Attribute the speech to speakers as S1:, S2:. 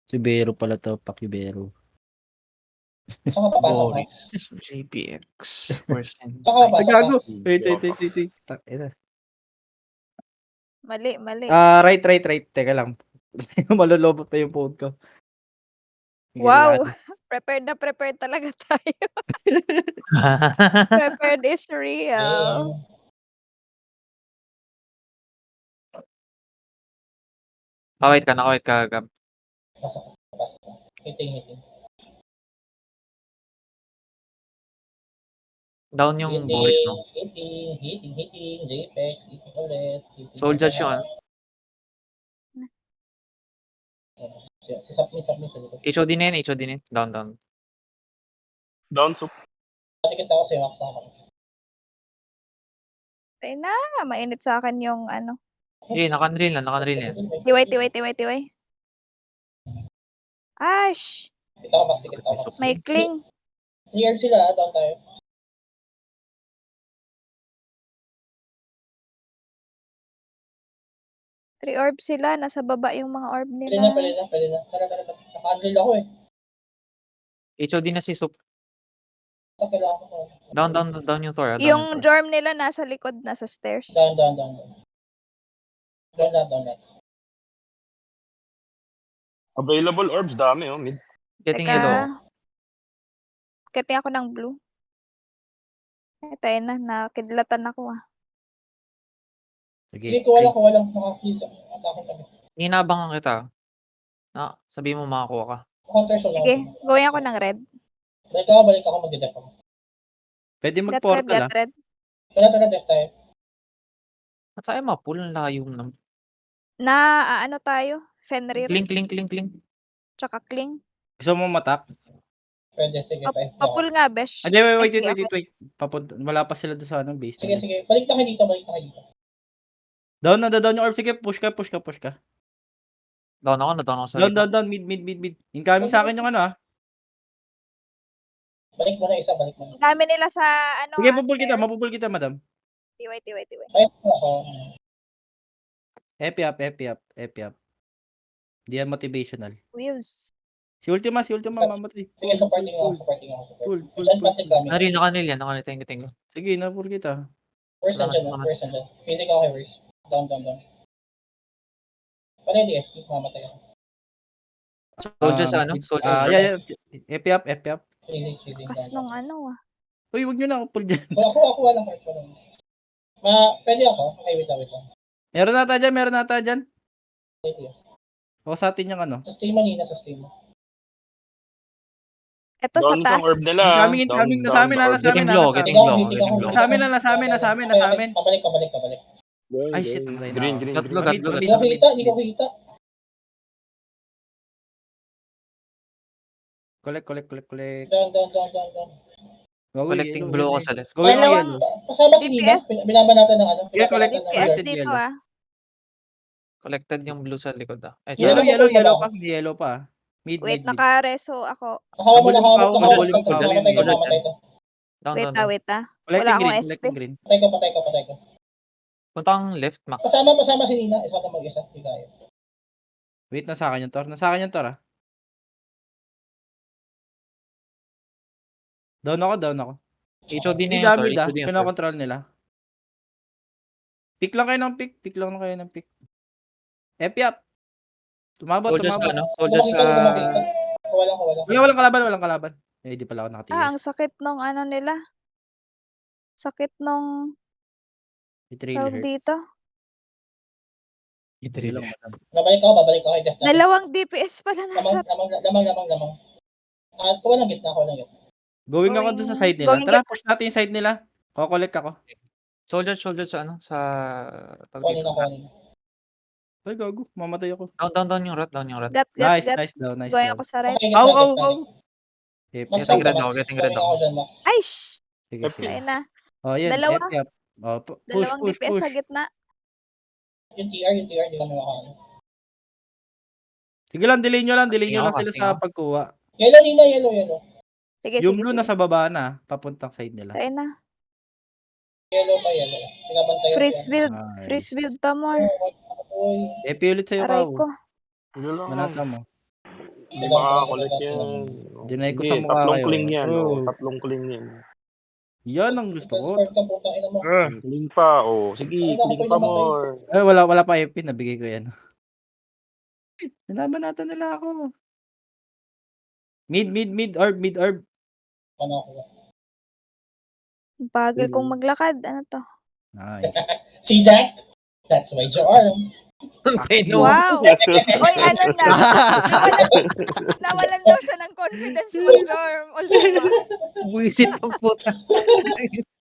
S1: Si Bero pala to, Pakibero.
S2: Saan ka papasok, Max?
S3: Boris. JPX. Percent.
S2: Saan ka
S1: Ay,
S2: papasok,
S1: gago.
S2: Max?
S1: Wait. Ina.
S4: Mali.
S1: Right. Teka lang. Malolobot pa yung phone ko.
S4: Wow! Prepared talaga tayo. Prepared is real.
S3: Nakawait ka, Gab.
S2: Pasok. Hitting.
S3: Down yung Boris, no?
S2: Hitting. JPEX. Hitting ulit.
S3: Soldier yung ano.
S2: Si Sapmi sa likod.
S3: HOD na yun. Down.
S5: Down soup.
S2: Patikit ako sa'yo, Max.
S4: Ay na, mainit sa akin yung ano.
S3: Naka-unreal yan.
S4: Tiway. Ash!
S2: Kita ko, Max. Tikit ako, Max.
S4: May cling.
S2: Cleared sila, down tayo.
S4: Three orb sila. Nasa baba yung mga orb
S2: Pwede
S4: nila.
S2: na. Tara. Naka-unreal ako eh.
S3: HOD na si Soup.
S2: Kailangan ko.
S3: Down yung Thor.
S4: Yung dorm nila nasa likod, nasa stairs.
S2: Down. Down.
S5: Available orbs, dami oh, mid.
S3: Getting
S4: Teka.
S3: yellow.
S4: Getting ako ng blue. Ito na, nakidlatan ako ah.
S2: Sige, kuha lang. Naka-fuse. Atake kami.
S3: Hinabangan kita. Sabihin mo makakuha ka.
S2: Counter show lang.
S4: Sige, gawin ako ng red.
S2: Balik ako mag-def ako.
S1: Pwede
S4: Get
S1: mag-portal
S4: red.
S2: Tara, def tayo.
S3: At tayo mapul ang layo mo.
S4: Ano tayo? Fenrir.
S3: Clink.
S4: Tsaka cling.
S1: Gusto mo matak?
S2: Pwede, sige.
S4: Papul nga, besh.
S1: Hindi, wait.
S4: Sige, okay.
S1: Wala pa sila doon sa base.
S2: Sige. Balik na kayo dito.
S1: Down yung orb. Sige, push ka.
S3: Down ako sa
S1: Down. Mid. Incoming sa akin yung ano ah.
S2: Balik mo na isa.
S4: Dami nila sa ano.
S1: Sige,
S4: stairs.
S1: mapupul kita, madam.
S4: Tiway.
S2: Ay, ako.
S1: Happy up. Di yan motivational.
S4: Views.
S1: Si Ultima, mamatay.
S2: Sige, supporting ako.
S1: Full.
S2: Diyan patik kami.
S3: Naka-nail yan. Tingin ko.
S1: Sige, napur kita.
S2: First and dyan. Phasing ako kay Verse. Down. Ready eh. Mamatay ako.
S3: Soldier sa ano? Soldier.
S1: Yeah. Happy up.
S2: Phasing.
S4: Kas nung ano ah.
S1: Uy, wag nyo na ako pull dyan.
S2: Ako walang heart. Pwede ako. Okay, wait lang.
S1: Meron nata dyan.
S2: Ready.
S1: O sa atin yung ano.
S2: Sa stream mo, Nina. Sa stream mo.
S4: Ito sa
S5: Down
S4: taas.
S5: yung orb nila.
S1: Incoming, nasa amin.
S3: Getting blow.
S1: Nasa amin.
S2: Pabalik.
S1: Ay, shit.
S5: Green.
S2: Hindi ko kita.
S1: Collect.
S2: Down.
S3: Collecting blow ko sa left.
S1: Going
S4: Dalawang-
S1: yellow.
S2: Kasama si Nina.
S4: DPS.
S2: Binabanatan ng ano.
S1: Yeah, collect.
S2: Binabanatan ng
S4: DPS
S1: Collected
S4: dito
S1: yellow.
S4: ah.
S3: Collected yung blue sa likod ah. Ay,
S2: Yellow.
S1: Yellow pa. Hindi yellow pa. Mid.
S4: Wait, naka-reso ako.
S2: Nakawa mo. Mamatay to.
S3: Down.
S4: Wait ah.
S1: Collecting
S4: Wala akong
S1: green.
S4: SP.
S1: Collecting green.
S2: Patay ko.
S3: Punta kang left, Max.
S2: Kasama si Nina. Isa lang mag-isa. Hindi tayo.
S1: Wait, nasa akin yung tor. Ah. Down ako.
S3: HOD na
S1: Hindi
S3: yung Thor.
S1: dami da.
S3: HOD yung Thor.
S1: Kinokontrol nila. Pick lang kayo ng pick. Happy up. Tumabot.
S3: Soldier sa ano?
S2: Wala.
S1: Walang kalaban. Eh, di pala ako nakatiis.
S4: Ang sakit nung ano nila. Sakit nung
S1: It really
S4: tawag
S1: hurt.
S4: dito.
S2: Babalik ako kay Jeff.
S4: Dalawang DPS pala nasa.
S2: Lamang. Kuha lang gitna.
S1: Going ako dun sa side nila.
S4: Going
S1: Tara, push natin yung side nila. Kukolect ako.
S3: Soldier sa ano? Sa...
S2: Kunin.
S1: Ay, gago. Mamatay ako.
S3: Down yung rat.
S4: Gat.
S1: Nice down.
S4: Going ako sa red.
S1: Aw.
S3: Getting red ako.
S4: Ay,
S1: Sige.
S4: Ayun na.
S1: Oh, yan.
S4: Dalawa.
S1: Happy up. Oh,
S4: Dalawang DPS sa
S1: push.
S4: gitna.
S2: Yung TR, hindi kami makaano.
S1: Sige lang, delay nyo lang sila
S3: Casting
S1: sa
S3: ako.
S1: pagkuha.
S2: Yellow, Nina, yellow.
S4: Sige.
S1: Yung blue nasa baba na, papuntang side nila.
S4: Ayun na.
S2: Yellow. Pinabantayan
S4: Freeze
S2: siya.
S4: build pa more.
S1: Happy ulit sa'yo,
S4: Aray
S1: Kao.
S4: ko.
S5: Yun lang.
S1: Manata mo.
S5: Hindi makakakulit yan.
S1: Dinay ko
S5: Sige,
S1: sa mukha
S5: tatlong
S1: kayo.
S5: cling yan.
S1: Oh.
S5: Tatlong cling yan.
S1: Yan ang gusto ko.
S2: Expert ka putang ina mo.
S5: Cling pa. Sige,
S2: Ay, ako
S5: cling
S2: pa
S5: pa
S2: namatay.
S5: more.
S1: Wala pa FP. Nabigay ko yan. Nalaban nila ako. Mid orb.
S2: Ano ako?
S4: Bagal kong maglakad. Ano to?
S1: Nice.
S2: See that? That's my arm.
S4: Wow! Uy, ano na? Nawalan daw siya ng confidence mo, Jorm. Ultima.
S3: Buisit ang puta.